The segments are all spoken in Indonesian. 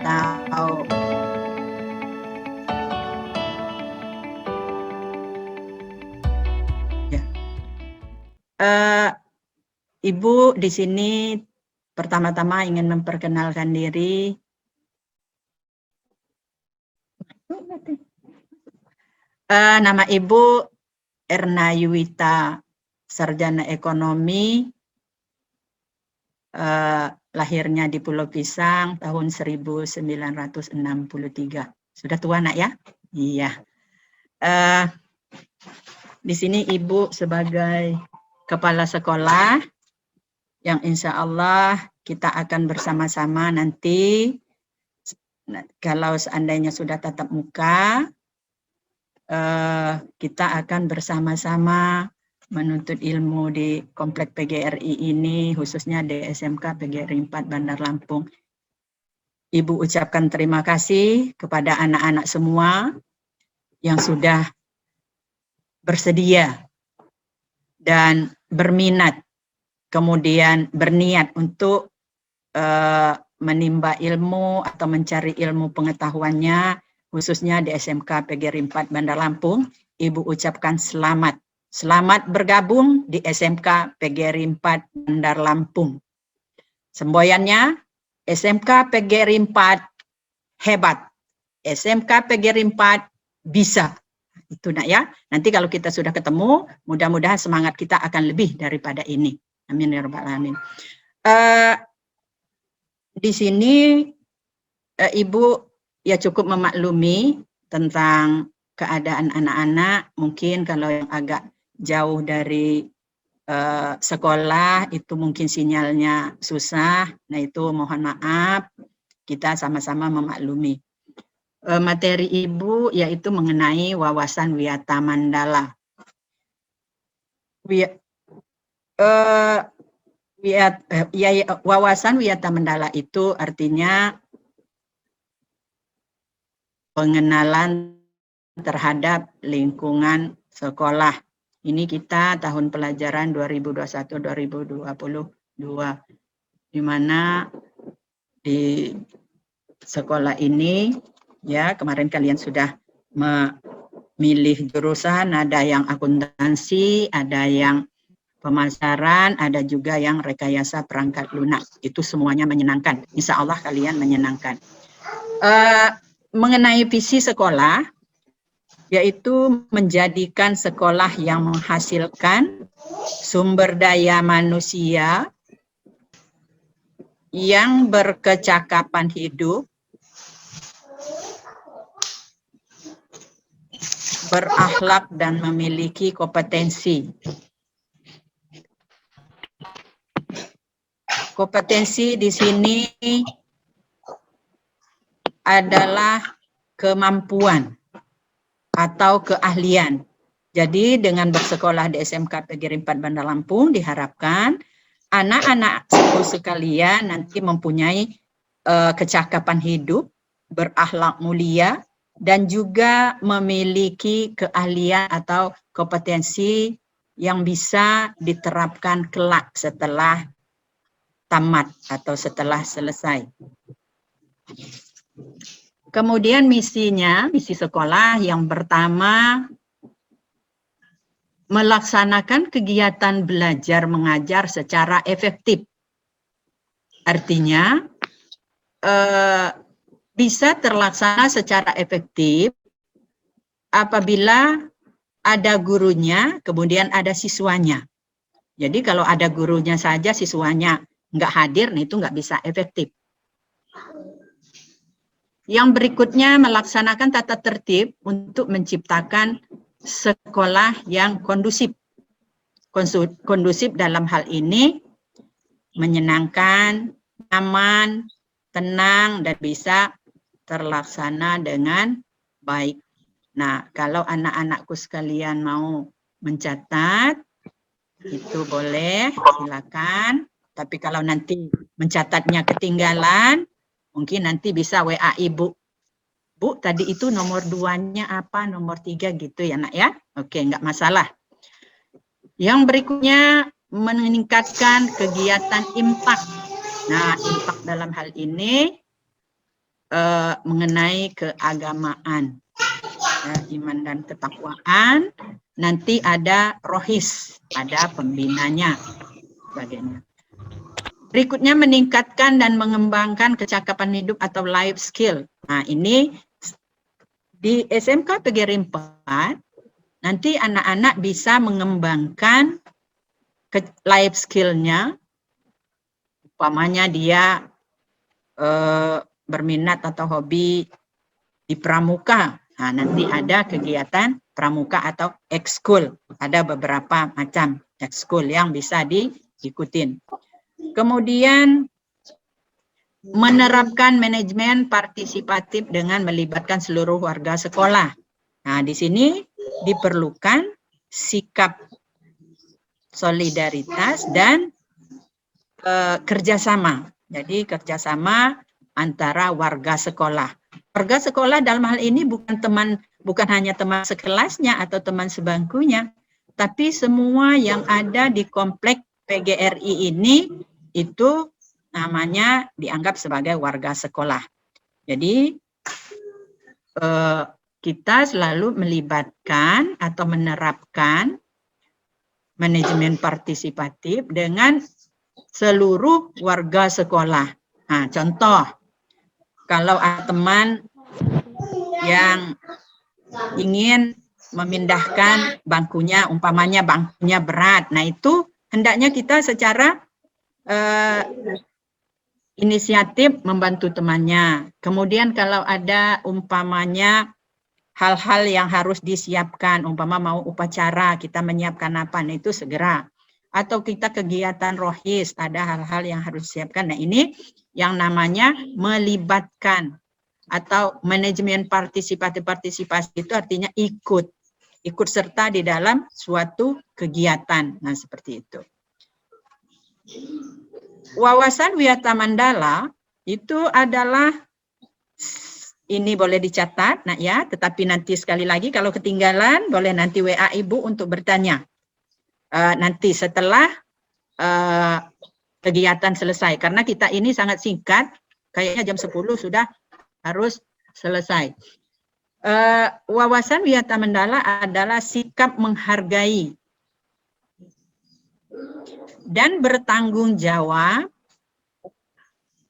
atau ya. Ibu di sini pertama-tama ingin memperkenalkan diri. Nama Ibu Erna Yuwita, sarjana ekonomi, lahirnya di Pulau Pisang tahun 1963. Sudah tua nak ya? Iya. Di sini Ibu sebagai kepala sekolah yang insya Allah kita akan bersama-sama nanti kalau seandainya sudah tatap muka, kita akan bersama-sama menuntut ilmu di Komplek PGRI ini, khususnya di SMK PGRI 4 Bandar Lampung. Ibu ucapkan terima kasih kepada anak-anak semua yang sudah bersedia dan berminat, kemudian berniat untuk menimba ilmu atau mencari ilmu pengetahuannya, khususnya di SMK PGRI 4 Bandar Lampung. Ibu ucapkan selamat. Selamat bergabung di SMK PGRI 4 Bandar Lampung. Semboyannya, SMK PGRI 4 hebat. SMK PGRI 4 bisa. Itu nak ya. Nanti kalau kita sudah ketemu, mudah-mudahan semangat kita akan lebih daripada ini. Amin ya rabbal alamin. Di sini Ibu ya cukup memaklumi tentang keadaan anak-anak. Mungkin kalau yang agak jauh dari sekolah itu mungkin sinyalnya susah. Nah itu mohon maaf, kita sama-sama memaklumi. Materi Ibu yaitu mengenai wawasan Wiyata Mandala. Wawasan Wiyata Mandala itu artinya pengenalan terhadap lingkungan sekolah. Ini kita tahun pelajaran 2021-2022, di mana di sekolah ini ya kemarin kalian sudah memilih jurusan, ada yang akuntansi, ada yang pemasaran, ada juga yang rekayasa perangkat lunak. Itu semuanya menyenangkan. Insya Allah kalian menyenangkan. Mengenai visi sekolah, yaitu menjadikan sekolah yang menghasilkan sumber daya manusia yang berkecakapan hidup, berakhlak dan memiliki kompetensi. Kompetensi di sini adalah kemampuan atau keahlian. Jadi dengan bersekolah di SMK PGRI 4 Bandar Lampung diharapkan anak-anak sekalian nanti mempunyai kecakapan hidup, berakhlak mulia, dan juga memiliki keahlian atau kompetensi yang bisa diterapkan kelak setelah tamat atau setelah selesai. Kemudian misinya, misi sekolah yang pertama, melaksanakan kegiatan belajar mengajar secara efektif. Artinya, bisa terlaksana secara efektif apabila ada gurunya, kemudian ada siswanya. Jadi kalau ada gurunya saja, siswanya nggak hadir, nah itu nggak bisa efektif. Yang berikutnya melaksanakan tata tertib untuk menciptakan sekolah yang kondusif. Kondusif dalam hal ini menyenangkan, aman, tenang, dan bisa terlaksana dengan baik. Nah, kalau anak-anakku sekalian mau mencatat, itu boleh, silakan. Tapi kalau nanti mencatatnya ketinggalan, mungkin nanti bisa WA Ibu. Bu, tadi itu nomor 2-nya apa, nomor 3 gitu ya nak ya. Oke, enggak masalah. Yang berikutnya meningkatkan kegiatan impak. Nah, impak dalam hal ini mengenai keagamaan, ya, iman dan ketakwaan. Nanti ada rohis, ada pembinanya, sebagainya. Berikutnya meningkatkan dan mengembangkan kecakapan hidup atau life skill. Nah, ini di SMK PGRI 4 nanti anak-anak bisa mengembangkan life skill-nya. Umpamanya dia berminat atau hobi di pramuka. Nah, nanti ada kegiatan pramuka atau ekskul. Ada beberapa macam ekskul yang bisa diikutin. Kemudian menerapkan manajemen partisipatif dengan melibatkan seluruh warga sekolah. Nah, di sini diperlukan sikap solidaritas dan kerjasama. Jadi kerjasama antara warga sekolah. Warga sekolah dalam hal ini bukan hanya teman sekelasnya atau teman sebangkunya, tapi semua yang ada di komplek PGRI ini itu namanya dianggap sebagai warga sekolah. Jadi kita selalu melibatkan atau menerapkan manajemen partisipatif dengan seluruh warga sekolah. Nah, contoh, kalau ada teman yang ingin memindahkan bangkunya, umpamanya bangkunya berat, nah itu hendaknya kita secara inisiatif membantu temannya. Kemudian kalau ada umpamanya hal-hal yang harus disiapkan, umpama mau upacara, kita menyiapkan apa, nah itu segera. Atau kita kegiatan rohis, ada hal-hal yang harus disiapkan. Nah ini yang namanya melibatkan atau manajemen partisipasi itu artinya ikut serta di dalam suatu kegiatan. Nah seperti itu. Wawasan Wiyata Mandala itu adalah, ini boleh dicatat, nah ya, tetapi nanti sekali lagi kalau ketinggalan boleh nanti WA Ibu untuk bertanya. Nanti setelah kegiatan selesai, karena kita ini sangat singkat, kayaknya jam 10 sudah harus selesai. Wawasan Wiyata Mandala adalah sikap menghargai dan bertanggung jawab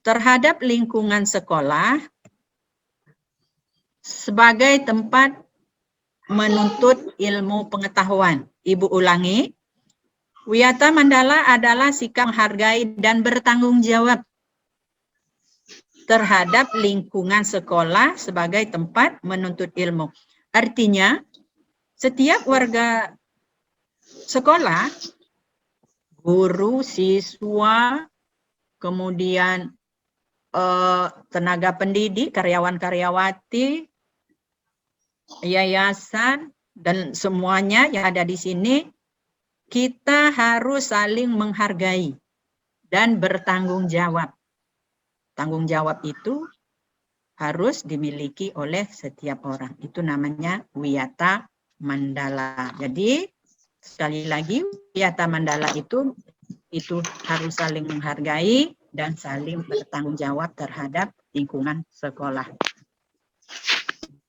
terhadap lingkungan sekolah sebagai tempat menuntut ilmu pengetahuan. Ibu ulangi, Wiyata Mandala adalah sikap menghargai dan bertanggung jawab terhadap lingkungan sekolah sebagai tempat menuntut ilmu. Artinya, setiap warga sekolah, guru, siswa, kemudian tenaga pendidik, karyawan-karyawati, yayasan, dan semuanya yang ada di sini, kita harus saling menghargai dan bertanggung jawab. Tanggung jawab itu harus dimiliki oleh setiap orang. Itu namanya Wiyata Mandala. Jadi sekali lagi Wiyata Mandala itu harus saling menghargai dan saling bertanggung jawab terhadap lingkungan sekolah.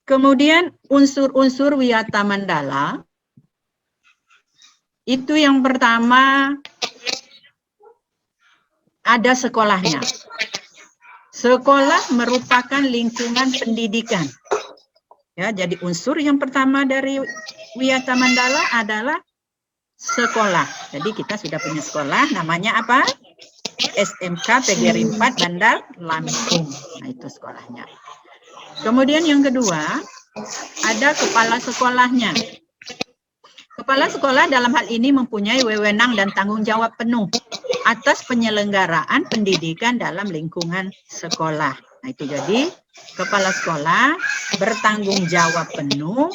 Kemudian unsur-unsur Wiyata Mandala itu yang pertama ada sekolahnya. Sekolah merupakan lingkungan pendidikan. Ya, jadi unsur yang pertama dari Wiyata Mandala adalah sekolah. Jadi kita sudah punya sekolah, namanya apa? SMK PGRI 4 Bandar Lampung. Nah, itu sekolahnya. Kemudian yang kedua, ada kepala sekolahnya. Kepala sekolah dalam hal ini mempunyai wewenang dan tanggung jawab penuh atas penyelenggaraan pendidikan dalam lingkungan sekolah. Nah, itu jadi kepala sekolah bertanggung jawab penuh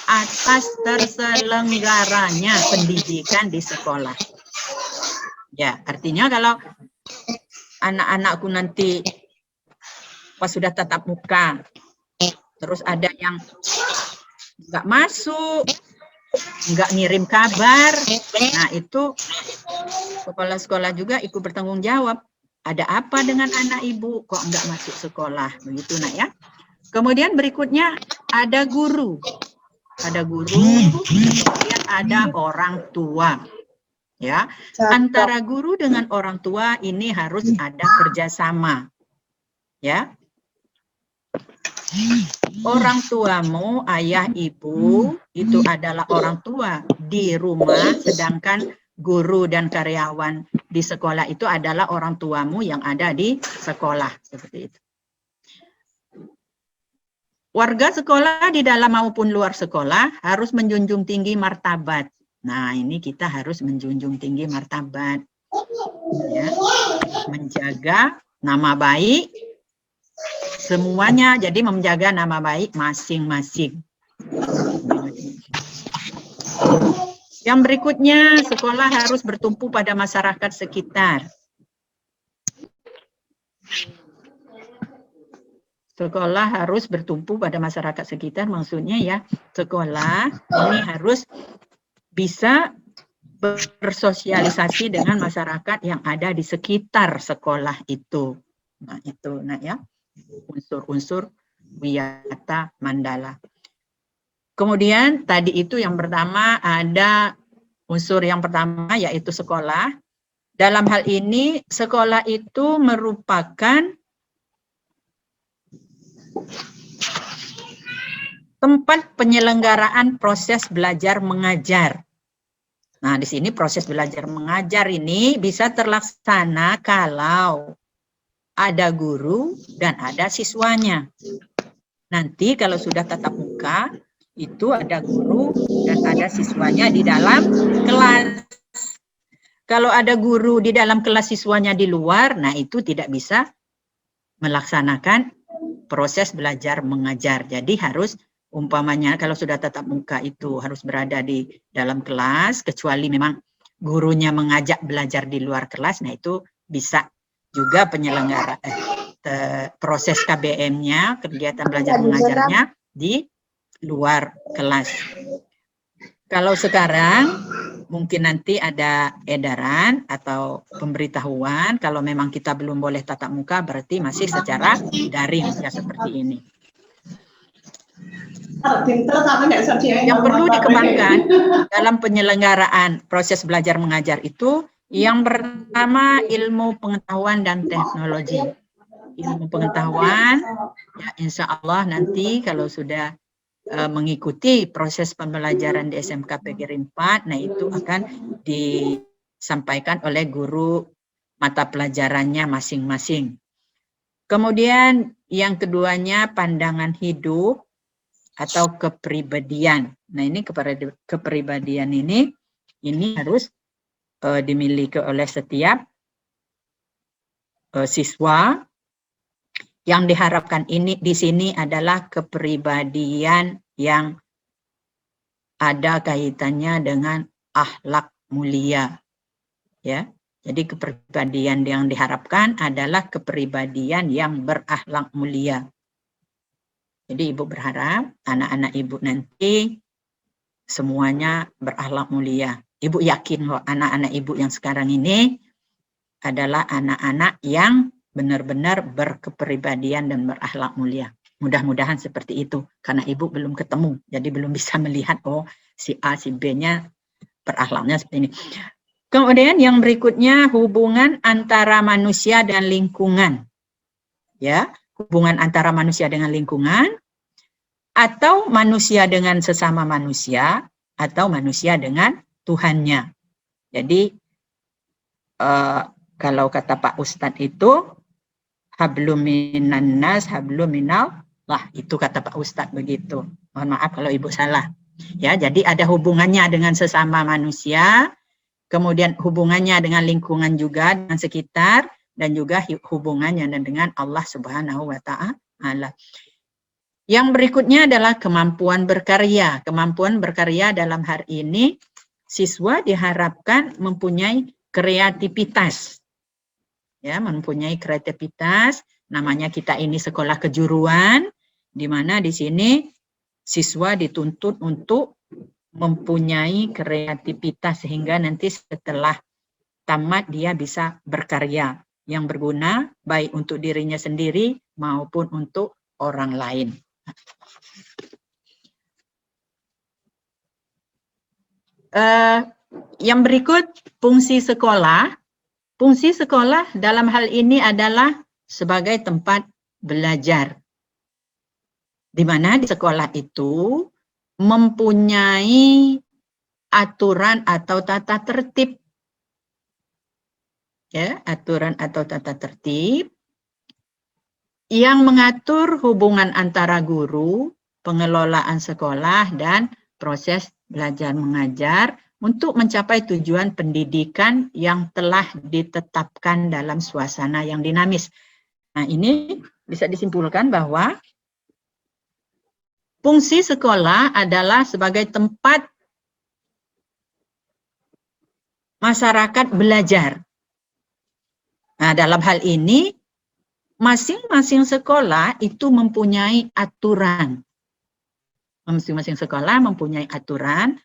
atas terselenggaranya pendidikan di sekolah. Ya, artinya kalau anak-anakku nanti pas sudah tatap muka, terus ada yang nggak masuk, nggak ngirim kabar, nah itu kepala sekolah juga ikut bertanggung jawab. ada apa dengan anak ibu kok enggak masuk sekolah, begitu nak ya. Kemudian berikutnya ada guru. Ada guru, kemudian ada orang tua. Ya, antara guru dengan orang tua ini harus ada kerjasama. Ya, orang tuamu, ayah, ibu, itu adalah orang tua di rumah, sedangkan guru dan karyawan di sekolah itu adalah orang tuamu yang ada di sekolah. Seperti itu. Warga sekolah di dalam maupun luar sekolah harus menjunjung tinggi martabat. Nah, ini kita harus menjunjung tinggi martabat. Ya, menjaga nama baik semuanya, jadi menjaga nama baik masing-masing. Yang berikutnya, sekolah harus bertumpu pada masyarakat sekitar. Sekolah harus bertumpu pada masyarakat sekitar, maksudnya ya, sekolah ini harus bisa bersosialisasi dengan masyarakat yang ada di sekitar sekolah itu. Nah, itu nah ya, unsur-unsur Wiyata Mandala. Kemudian tadi itu yang pertama ada unsur yang pertama yaitu sekolah. Dalam hal ini sekolah itu merupakan tempat penyelenggaraan proses belajar mengajar. Nah, di sini proses belajar mengajar ini bisa terlaksana kalau ada guru dan ada siswanya. Nanti kalau sudah tatap muka, itu ada guru dan ada siswanya di dalam kelas. Kalau ada guru di dalam kelas, siswanya di luar, nah itu tidak bisa melaksanakan proses belajar mengajar. Jadi harus umpamanya kalau sudah tatap muka itu harus berada di dalam kelas, kecuali memang gurunya mengajak belajar di luar kelas, nah itu bisa juga penyelenggara proses KBM-nya, kegiatan belajar mengajarnya di luar kelas. Kalau sekarang mungkin nanti ada edaran atau pemberitahuan kalau memang kita belum boleh tatap muka berarti masih secara daring ya seperti ini. Yang perlu dikembangkan dalam penyelenggaraan proses belajar mengajar itu yang pertama ilmu pengetahuan dan teknologi. Ilmu pengetahuan, ya insya Allah nanti kalau sudah mengikuti proses pembelajaran di SMK PGRI 4, nah itu akan disampaikan oleh guru mata pelajarannya masing-masing. Kemudian yang keduanya pandangan hidup atau kepribadian. Nah ini kepribadian ini harus dimiliki oleh setiap siswa. Yang diharapkan ini di sini adalah kepribadian yang ada kaitannya dengan akhlak mulia. Ya. Jadi kepribadian yang diharapkan adalah kepribadian yang berakhlak mulia. Jadi Ibu berharap anak-anak Ibu nanti semuanya berakhlak mulia. Ibu yakin kok anak-anak Ibu yang sekarang ini adalah anak-anak yang benar-benar berkepribadian dan berakhlak mulia. Mudah-mudahan seperti itu. Karena Ibu belum ketemu. Jadi belum bisa melihat, oh si A, si B-nya berakhlaknya seperti ini. Kemudian yang berikutnya hubungan antara manusia dan lingkungan. Ya, hubungan antara manusia dengan lingkungan. Atau manusia dengan sesama manusia. Atau manusia dengan Tuhannya. Jadi, kalau kata Pak Ustadz itu, hablum minan nas, hablum minal lah, itu kata Pak Ustadz begitu. Mohon maaf kalau Ibu salah. Ya, jadi ada hubungannya dengan sesama manusia, kemudian hubungannya dengan lingkungan juga, dengan sekitar, dan juga hubungannya dengan Allah Subhanahu wa Ta'ala. Yang berikutnya adalah kemampuan berkarya. Kemampuan berkarya dalam hari ini, siswa diharapkan mempunyai kreativitas. Ya, mempunyai kreativitas, namanya kita ini sekolah kejuruan, di mana di sini siswa dituntut untuk mempunyai kreativitas sehingga nanti setelah tamat dia bisa berkarya. yang berguna baik untuk dirinya sendiri maupun untuk orang lain. Yang berikut fungsi sekolah. Fungsi sekolah dalam hal ini adalah sebagai tempat belajar. Di mana di sekolah itu mempunyai aturan atau tata tertib. Ya, aturan atau tata tertib yang mengatur hubungan antara guru, pengelolaan sekolah, dan proses belajar mengajar untuk mencapai tujuan pendidikan yang telah ditetapkan dalam suasana yang dinamis. Nah, ini bisa disimpulkan bahwa fungsi sekolah adalah sebagai tempat masyarakat belajar. Nah, dalam hal ini, masing-masing sekolah itu mempunyai aturan. Masing-masing sekolah mempunyai aturan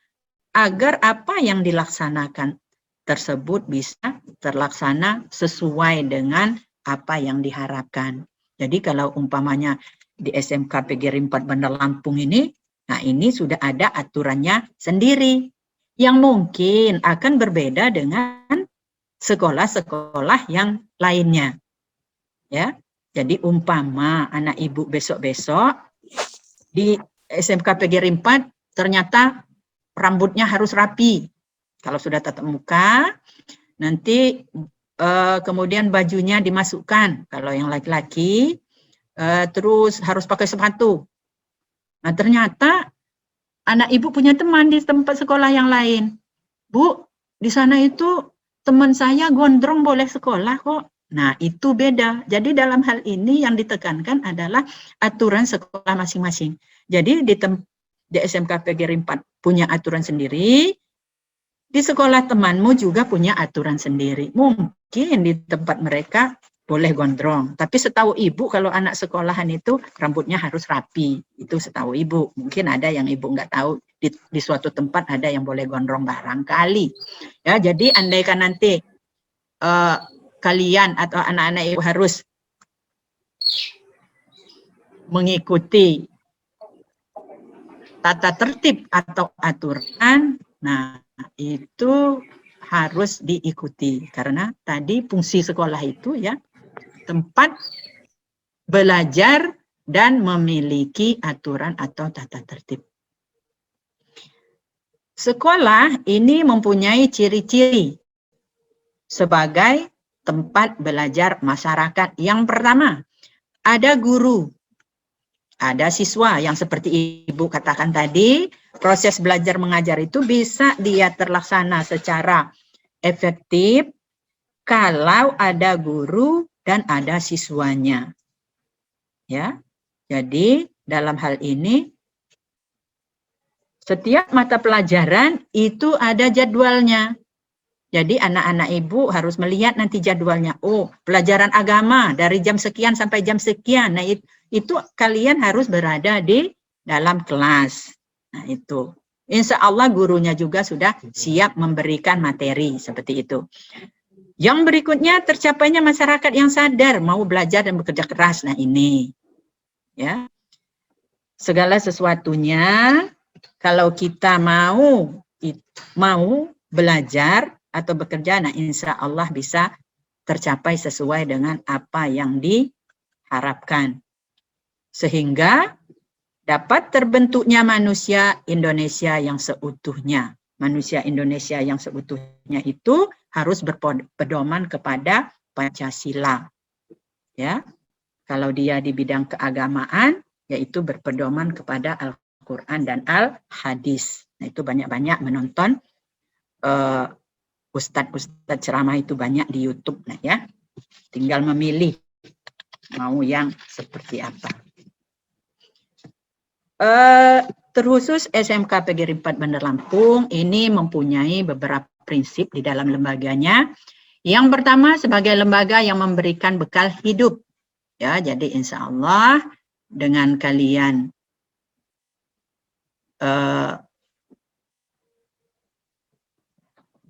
agar apa yang dilaksanakan tersebut bisa terlaksana sesuai dengan apa yang diharapkan. Jadi kalau umpamanya di SMK PGRI 4 Bandar Lampung ini, nah ini sudah ada aturannya sendiri yang mungkin akan berbeda dengan sekolah-sekolah yang lainnya. Ya, jadi umpama anak ibu besok-besok di SMK PGRI 4 ternyata rambutnya harus rapi. Kalau sudah tatap muka, nanti kemudian bajunya dimasukkan. Kalau yang laki-laki, terus harus pakai sepatu. Nah, ternyata anak ibu punya teman di tempat sekolah yang lain. Bu, di sana itu teman saya gondrong boleh sekolah kok. Nah, itu beda. Jadi dalam hal ini yang ditekankan adalah aturan sekolah masing-masing. Jadi di SMK PGRI 4 punya aturan sendiri, di sekolah temanmu juga punya aturan sendiri. Mungkin di tempat mereka boleh gondrong, tapi setahu ibu kalau anak sekolahan itu rambutnya harus rapi. Itu setahu ibu. Mungkin ada yang ibu nggak tahu, di suatu tempat ada yang boleh gondrong barangkali. Ya, jadi andaikan nanti kalian atau anak-anak ibu harus mengikuti tata tertib atau aturan, nah itu harus diikuti karena tadi fungsi sekolah itu ya tempat belajar dan memiliki aturan atau tata tertib. Sekolah ini mempunyai ciri-ciri sebagai tempat belajar masyarakat. Yang pertama, ada guru. Ada siswa yang seperti Ibu katakan tadi, proses belajar mengajar itu bisa dia terlaksana secara efektif kalau ada guru dan ada siswanya. Ya. Jadi dalam hal ini setiap mata pelajaran itu ada jadwalnya. Jadi anak-anak ibu harus melihat nanti jadwalnya. Oh, pelajaran agama dari jam sekian sampai jam sekian. Nah, itu kalian harus berada di dalam kelas. Nah, itu. Insya Allah gurunya juga sudah siap memberikan materi seperti itu. Yang berikutnya tercapainya masyarakat yang sadar mau belajar dan bekerja keras. Nah, ini. Ya. Segala sesuatunya kalau kita mau belajar atau bekerja, nah insya Allah bisa tercapai sesuai dengan apa yang diharapkan. Sehingga dapat terbentuknya manusia Indonesia yang seutuhnya. Manusia Indonesia yang seutuhnya itu harus berpedoman kepada Pancasila. Ya, kalau dia di bidang keagamaan, yaitu berpedoman kepada Al-Quran dan Al-Hadis. Nah, itu banyak-banyak menonton Ustadz ceramah itu banyak di YouTube, nah ya. Tinggal memilih mau yang seperti apa. Terkhusus SMK PGRI 4 Bandar Lampung ini mempunyai beberapa prinsip di dalam lembaganya. Yang pertama sebagai lembaga yang memberikan bekal hidup. Ya, jadi insya Allah dengan kalian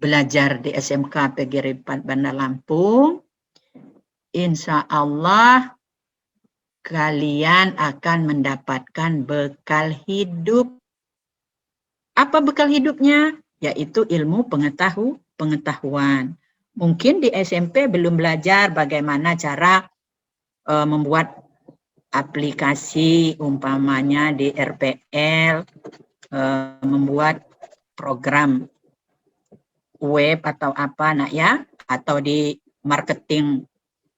belajar di SMK PGRI 4 Bandar Lampung, insya Allah kalian akan mendapatkan bekal hidup. Apa bekal hidupnya? Yaitu ilmu pengetahuan. Mungkin di SMP belum belajar bagaimana cara membuat aplikasi, umpamanya di RPL, membuat program web atau apa, nak ya, atau di marketing,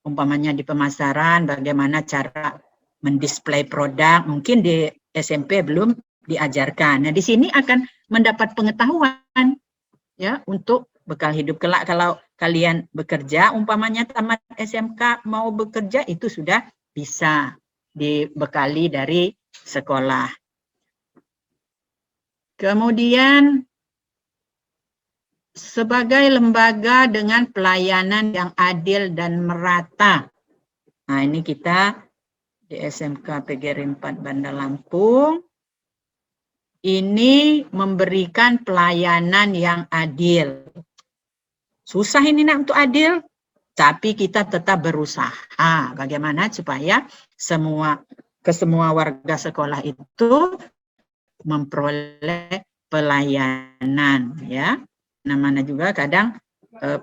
umpamanya di pemasaran, bagaimana cara mendisplay produk, mungkin di SMP belum diajarkan. Nah, di sini akan mendapat pengetahuan ya untuk bekal hidup kelak. Kalau kalian bekerja, umpamanya tamat SMK mau bekerja, itu sudah bisa dibekali dari sekolah. Kemudian sebagai lembaga dengan pelayanan yang adil dan merata. Nah, ini kita di SMK PGRI 4 Bandar Lampung ini memberikan pelayanan yang adil. Susah ini nak untuk adil, tapi kita tetap berusaha bagaimana supaya semua warga sekolah itu memperoleh pelayanan ya. Namanya juga kadang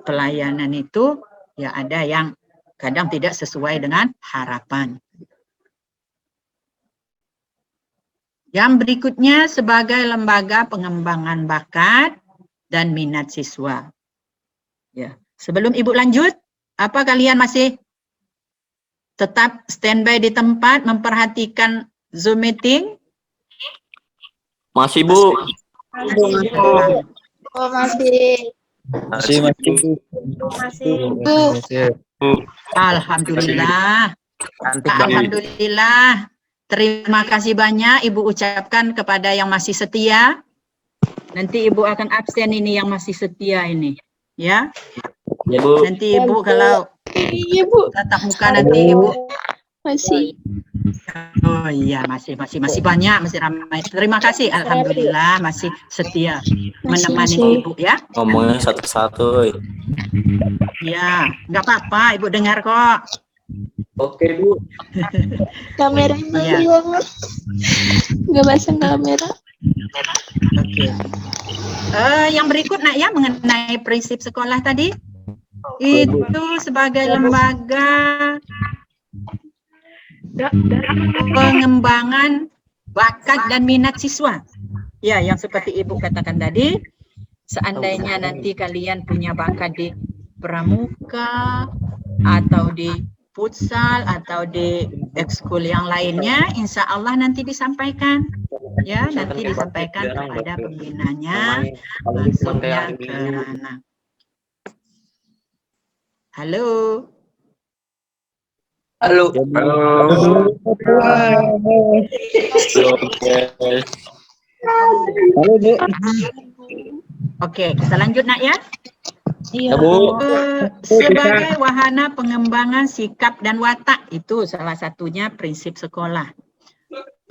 pelayanan itu ya ada yang kadang tidak sesuai dengan harapan. Yang berikutnya sebagai lembaga pengembangan bakat dan minat siswa. Ya, sebelum Ibu lanjut, apa kalian masih tetap standby di tempat memperhatikan Zoom meeting? Masih, Bu. Masih. Alhamdulillah. Alhamdulillah. Terima kasih banyak Ibu ucapkan kepada yang masih setia. Nanti Ibu akan absen ini yang masih setia ini. Ya. Ya, Bu. Nanti Ibu kalau tatap muka nanti Ibu. Masih. Oh iya, masih banyak, masih ramai. Terima kasih, alhamdulillah masih setia menemani Ibu ya. Ngomongnya satu-satu. Ya, nggak apa-apa, Ibu dengar kok. Oke, Bu. Kameranya Iya. hilang. Nggak pasang kamera. Oke. Yang berikut nak ya mengenai prinsip sekolah tadi. Itu sebagai lembaga pengembangan bakat dan minat siswa. Ya, yang seperti Ibu katakan tadi, seandainya nanti kalian punya bakat di pramuka atau di futsal atau di ekskul yang lainnya, insya Allah nanti disampaikan. Ya, nanti disampaikan kepada pembinanya, maksudnya ke mana. Halo. Halo. Oke, kita lanjut nak ya. Iya, Bu. Sebagai wahana pengembangan sikap dan watak, itu salah satunya prinsip sekolah.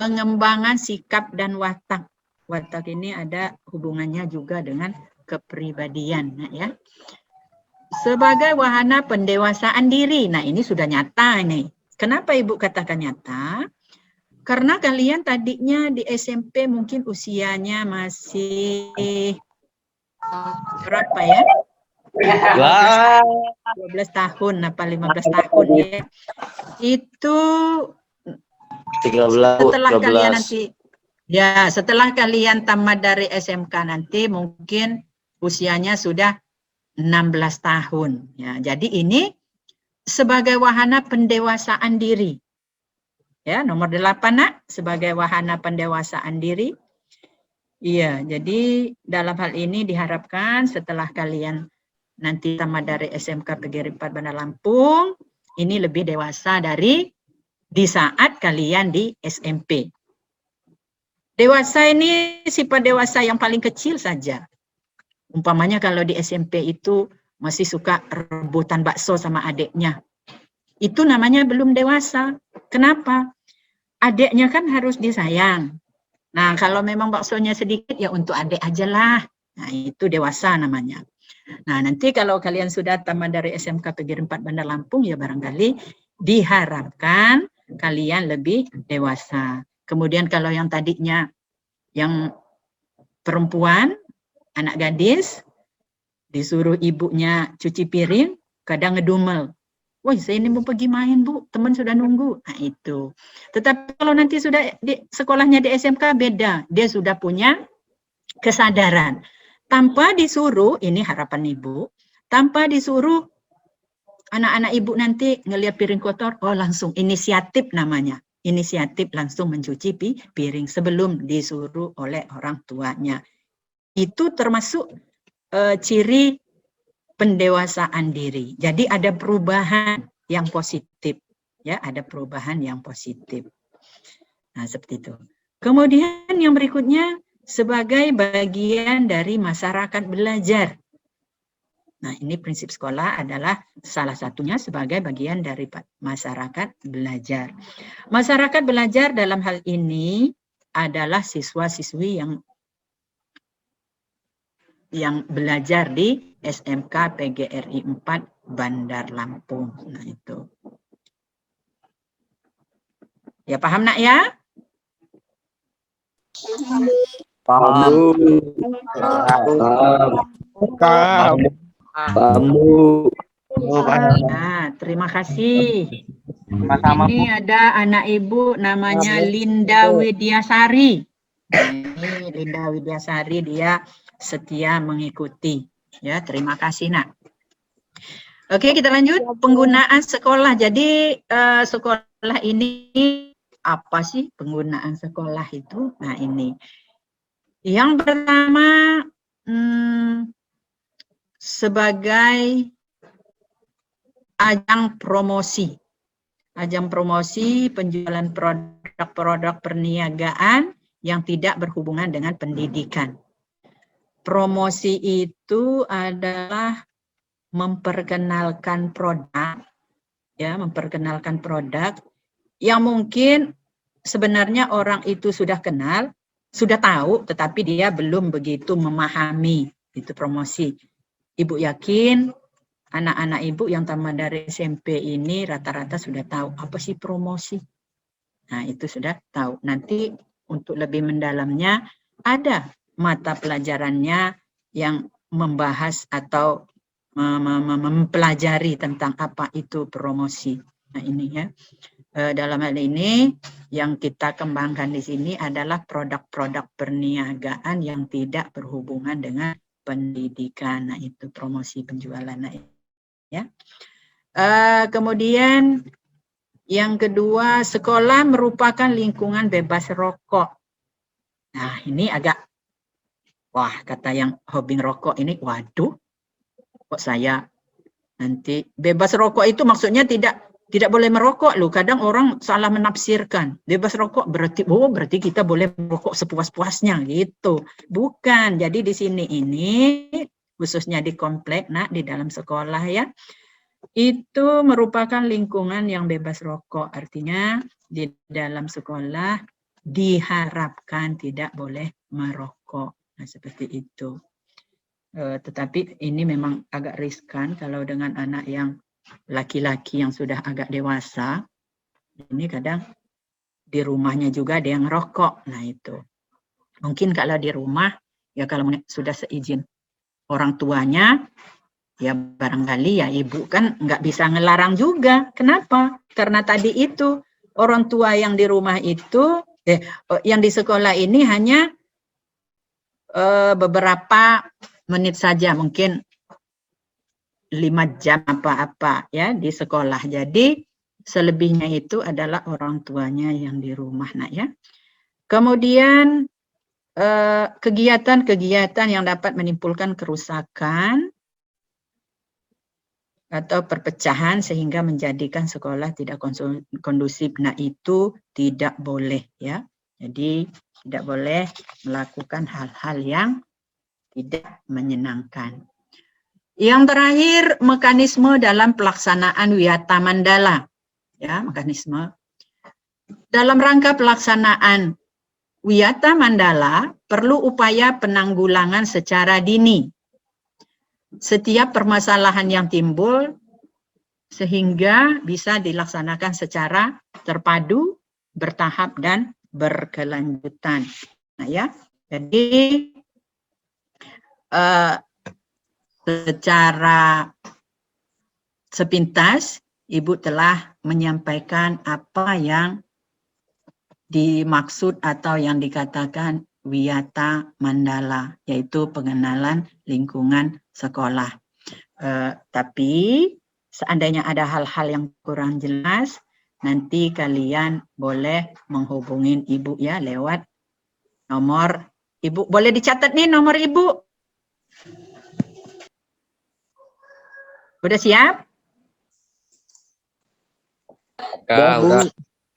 Pengembangan sikap dan watak. Watak ini ada hubungannya juga dengan kepribadian, nak ya. Sebagai wahana pendewasaan diri. Nah, ini sudah nyata ini. Kenapa Ibu katakan nyata? Karena kalian tadinya di SMP mungkin usianya masih berapa ya? 12 tahun apa 15 tahun ya. Itu 13. setelah kalian nanti setelah kalian tamat dari SMK nanti mungkin usianya sudah 16 tahun ya. Jadi ini sebagai wahana pendewasaan diri. Ya, nomor 8 nak, sebagai wahana pendewasaan diri. Iya, jadi dalam hal ini diharapkan setelah kalian nanti tamat dari SMK PGRI 4 Bandar Lampung, ini lebih dewasa dari di saat kalian di SMP. Dewasa ini sifat dewasa yang paling kecil saja. Umpamanya kalau di SMP itu masih suka rebutan bakso sama adiknya. Itu namanya belum dewasa. Kenapa? Adiknya kan harus disayang. Nah, kalau memang baksonya sedikit ya untuk adik aja lah. Nah, itu dewasa namanya. Nah, nanti kalau kalian sudah tamat dari SMK Negeri 4 Bandar Lampung, ya barangkali diharapkan kalian lebih dewasa. Kemudian kalau yang tadinya yang perempuan, anak gadis, disuruh ibunya cuci piring, kadang ngedumel. Woi, saya ini mau pergi main, Bu. Teman sudah nunggu. Nah, itu. Tetapi kalau nanti sudah di sekolahnya di SMK beda. Dia sudah punya kesadaran. Tanpa disuruh, ini harapan ibu, tanpa disuruh anak-anak ibu nanti ngelihat piring kotor, oh langsung inisiatif namanya. Inisiatif langsung mencuci piring sebelum disuruh oleh orang tuanya. Itu termasuk ciri pendewasaan diri. Jadi ada perubahan yang positif, ya, ada perubahan yang positif. Nah, seperti itu. Kemudian yang berikutnya sebagai bagian dari masyarakat belajar. Nah, ini prinsip sekolah adalah salah satunya sebagai bagian dari masyarakat belajar. Masyarakat belajar dalam hal ini adalah siswa-siswi yang belajar di SMK PGRI 4 Bandar Lampung. Nah, itu. Ya, paham nak ya? Paham. Nah, terima kasih. Ini ada anak ibu namanya Linda Widyasari. Nah, ini Linda Widyasari, dia setia mengikuti. Ya, terima kasih nak. Oke, kita lanjut penggunaan sekolah. Jadi sekolah ini apa sih penggunaan sekolah itu? Nah, ini. Yang pertama sebagai ajang promosi. Ajang promosi penjualan produk-produk perniagaan yang tidak berhubungan dengan pendidikan. Promosi itu adalah memperkenalkan produk, ya, memperkenalkan produk yang mungkin sebenarnya orang itu sudah kenal, sudah tahu, tetapi dia belum begitu memahami. Itu promosi. Ibu yakin anak-anak ibu yang tamat dari SMP ini rata-rata sudah tahu apa sih promosi. Nah, itu sudah tahu. Nanti untuk lebih mendalamnya ada mata pelajarannya yang membahas atau mempelajari tentang apa itu promosi. Nah, ini ya. Dalam hal ini yang kita kembangkan di sini adalah produk-produk perniagaan yang tidak berhubungan dengan pendidikan. Nah, itu promosi penjualan. Nah, ya. Kemudian yang kedua, sekolah merupakan lingkungan bebas rokok. Nah, ini agak, wah, kata yang hobi rokok ini, waduh, kok saya nanti bebas rokok itu maksudnya tidak boleh merokok loh. Kadang orang salah menafsirkan. Bebas rokok berarti, oh berarti kita boleh merokok sepuas-puasnya gitu. Bukan. Jadi di sini ini khususnya di komplek, nah di dalam sekolah ya, itu merupakan lingkungan yang bebas rokok. Artinya di dalam sekolah diharapkan tidak boleh merokok. Nah, seperti itu. Tetapi ini memang agak riskan kalau dengan anak yang laki-laki yang sudah agak dewasa. Ini kadang di rumahnya juga ada yang rokok. Nah, itu. Mungkin kalau di rumah, ya kalau sudah seizin orang tuanya, ya barangkali ya ibu kan nggak bisa ngelarang juga. Kenapa? Karena tadi itu orang tua yang di rumah itu, yang di sekolah ini hanya beberapa menit saja, mungkin 5 jam apa-apa ya di sekolah. Jadi selebihnya itu adalah orang tuanya yang di rumah, nak ya. Kemudian kegiatan-kegiatan yang dapat menimbulkan kerusakan atau perpecahan sehingga menjadikan sekolah tidak kondusif. Nah, itu tidak boleh ya. Jadi tidak boleh melakukan hal-hal yang tidak menyenangkan. Yang terakhir, mekanisme dalam pelaksanaan Wiyata Mandala. Ya, mekanisme. Dalam rangka pelaksanaan Wiyata Mandala perlu upaya penanggulangan secara dini. setiap permasalahan yang timbul sehingga bisa dilaksanakan secara terpadu, bertahap dan berkelanjutan. Nah ya, jadi secara sepintas Ibu telah menyampaikan apa yang dimaksud atau yang dikatakan Wiyata Mandala, yaitu pengenalan lingkungan sekolah. Tapi seandainya ada hal-hal yang kurang jelas, nanti kalian boleh menghubungin Ibu ya lewat nomor Ibu. Boleh dicatat nih nomor Ibu. Udah siap? Udah.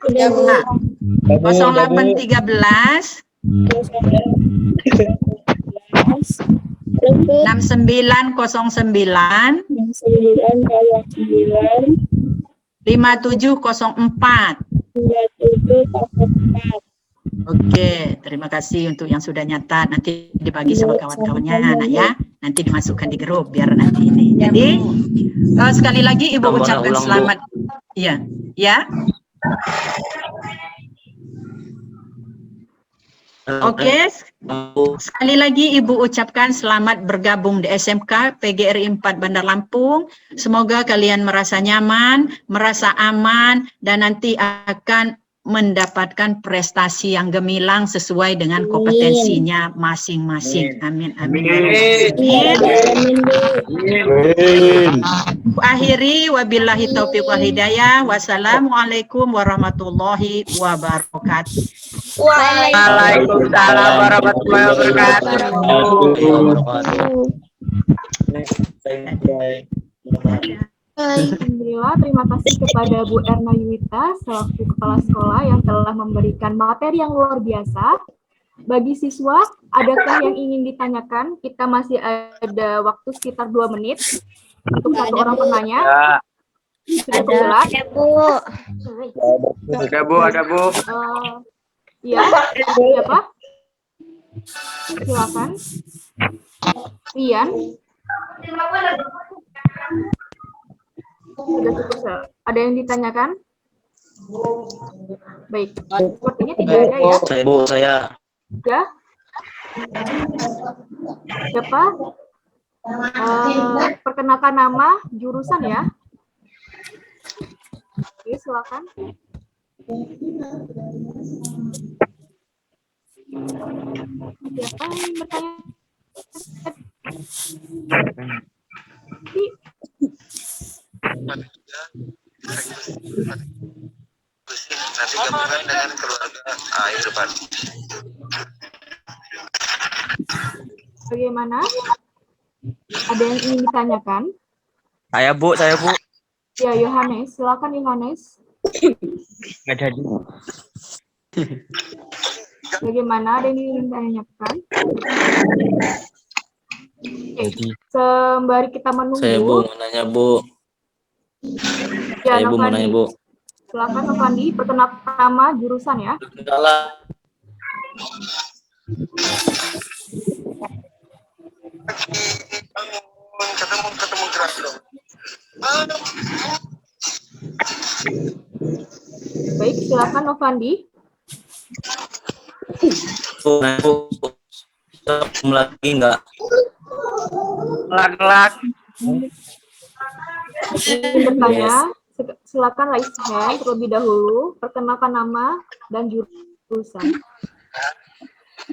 Udah, Bu. Nah, 0813 6909 5704. Oke, terima kasih untuk yang sudah nyatat. Nanti dibagi sama kawan-kawannya, nak ya. Nanti dimasukkan di grup biar nanti ini. Jadi sekali lagi Ibu ucapkan selamat. Iya, ya. Oke, sekali lagi Ibu ucapkan selamat bergabung di SMK PGRI 4 Bandar Lampung. Semoga kalian merasa nyaman, merasa aman, dan nanti akan mendapatkan prestasi yang gemilang sesuai dengan kompetensinya masing-masing. Amin. Amin. Akhiri wabillahi taufiq wal hidayah. Wassalamualaikum warahmatullahi wabarakatuh. Waalaikumsalam warahmatullahi wabarakatuh. Alhamdulillah, terima kasih kepada Bu Erna Yuwita selaku Kepala Sekolah yang telah memberikan materi yang luar biasa. Bagi siswa, adakah yang ingin ditanyakan? Kita masih ada waktu sekitar 2 menit untuk satu orang penanya. Sudah jelas? Ada Bu. Iya, siapa? Silakan. Rian. Sudah cukup. Ada yang ditanyakan? Baik, sepertinya tidak ada ya. Saya. Ya. Siapa? Perkenalkan nama, jurusan ya. Oke, silakan. Siapa yang ingin bertanya? Nanti gabungan dengan keluarga Irfan. Bagaimana? Ada yang ingin ditanyakan? Saya Bu. Ya, Yohanes. Silakan Yohanes. Nggak jadi. Bagaimana? Ada yang ingin ditanyakan? Oke. Sembari kita menunggu. Saya Bu, mau nanya Bu. Ya, Saya Bu mau nanya Bu. Silakan Novandi, perkenalkan nama, jurusan ya. Ketemu gerak dong. Baik, silakan Novandi. Bu, lagi enggak? Lak. Ingin bertanya, silakan raise hand terlebih dahulu, perkenalkan nama dan jurusan.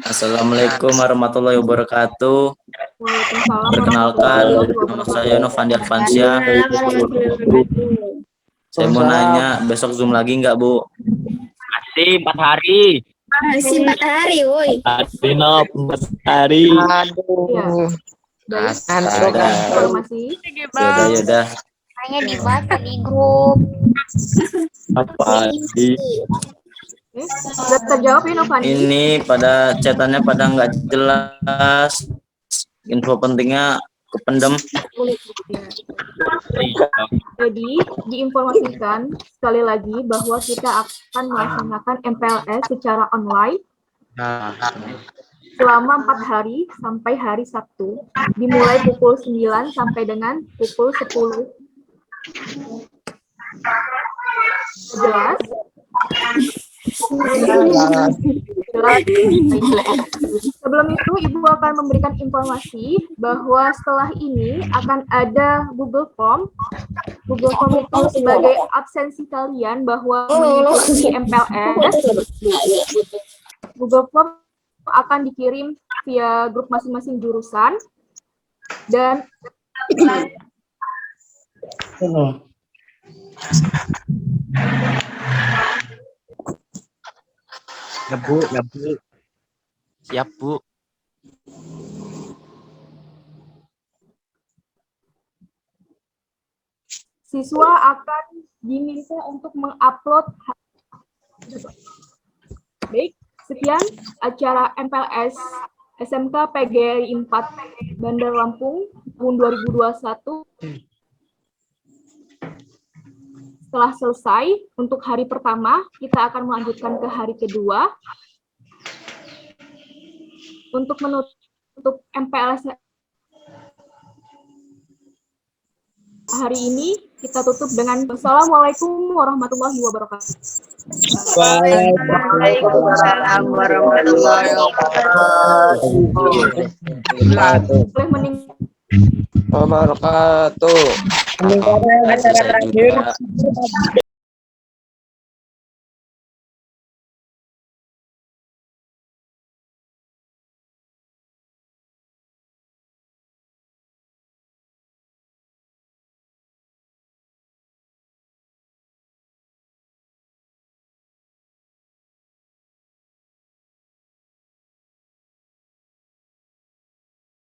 Assalamualaikum warahmatullahi wabarakatuh. Waalaikumsalam. Perkenalkan, nama saya Novandi Arfansyah. Saya mau nanya, besok Zoom lagi enggak Bu? Masih 4 hari. Masih 4 hari, woi. Adino 4 hari. Ya. Baik, informasi. Yaudah. Hanya dibaca di grup. Apa sih? Sudah terjawab ya Novandi? Ini pada chatannya pada nggak jelas. Info pentingnya kependem. Jadi, diinformasikan sekali lagi bahwa kita akan melaksanakan MPLS secara online selama 4 hari sampai hari Sabtu, dimulai pukul 9 sampai dengan pukul 10. Jelas? Jelas. Sebelum itu, Ibu akan memberikan informasi bahwa setelah ini akan ada Google Form. Google Form itu sebagai absensi kalian bahwa mengikuti MPLS. Google Form akan dikirim via grup masing-masing jurusan dan Ya Bu, ya Bu. Siap Bu. siswa akan diminta untuk mengupload. Baik, sekian acara MPLS SMK PGRI 4 Bandar Lampung tahun 2021. Setelah selesai, untuk hari pertama, kita akan melanjutkan ke hari kedua. Untuk menutup MPLS hari ini, kita tutup dengan Wassalamualaikum warahmatullahi wabarakatuh. Waalaikumsalam warahmatullahi wabarakatuh. Boleh meninggalkan. Wabarakatuh. Acara terakhir.